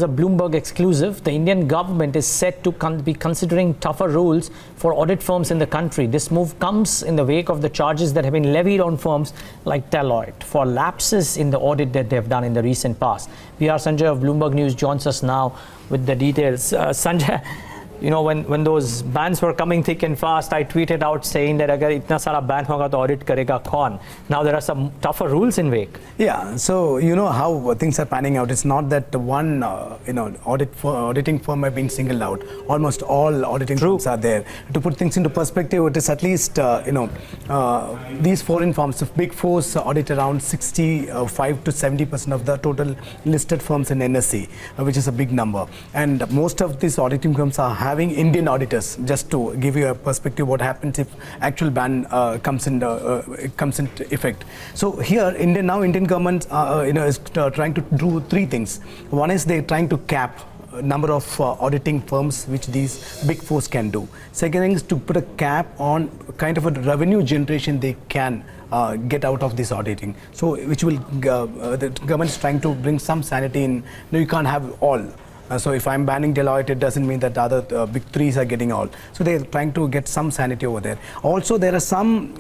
A Bloomberg exclusive, the Indian government is set to be considering tougher rules for audit firms in the country. This move comes in the wake of the charges that have been levied on firms like Deloitte for lapses in the audit that they have done in the recent past. PR Sanjay of Bloomberg News joins us now with the details. Sanjay, you know, when those bans were coming thick and fast, I tweeted out saying that agar itna sara ban hoga to audit karega kaun. Now there are some tougher rules in wake. Yeah, so you know how things are panning out. It's not that one auditing firm have been singled out. Almost all auditing firms are there. To put things into perspective, it is at least these foreign firms, big fours audit around 65 to 70% of the total listed firms in NSE, which is a big number. And most of these auditing firms are having Indian auditors. Just to give you a perspective, what happens if actual ban comes into effect. So here, Indian government is trying to do three things. One is they're trying to cap number of auditing firms which these big fours can do. Second thing is to put a cap on kind of a revenue generation they can get out of this auditing. So which will the government is trying to bring some sanity in. No, you can't have all. So if I'm banning Deloitte, it doesn't mean that the other big threes are getting all. So they're trying to get some sanity over there. Also, there are some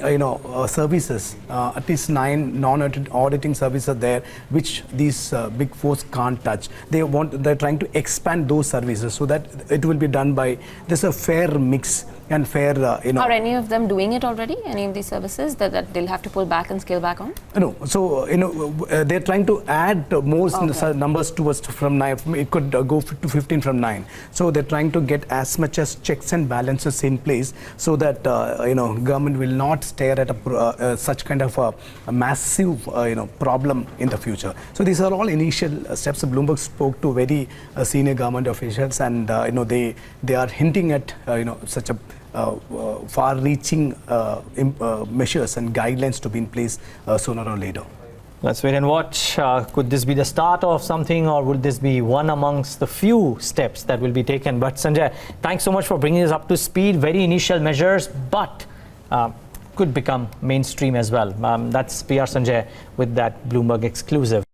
services, at least 9 non-auditing services are there, which these big fours can't touch. They're trying to expand those services so that it will be done by there's a fair mix and fair. Are any of them doing it already? Any of these services that they'll have to pull back and scale back on? No. So they're trying to add more numbers towards from 9. It could go to 15 from 9. So they're trying to get as much as checks and balances in place so that government will not stare at such kind of a massive problem in the future. So these are all initial steps. Bloomberg spoke to very senior government officials, and they are hinting at such a far-reaching measures and guidelines to be in place sooner or later. Let's wait and watch. Could this be the start of something, or would this be one amongst the few steps that will be taken? But Sanjay, thanks so much for bringing us up to speed. Very initial measures, but could become mainstream as well. That's PR Sanjay with that Bloomberg exclusive.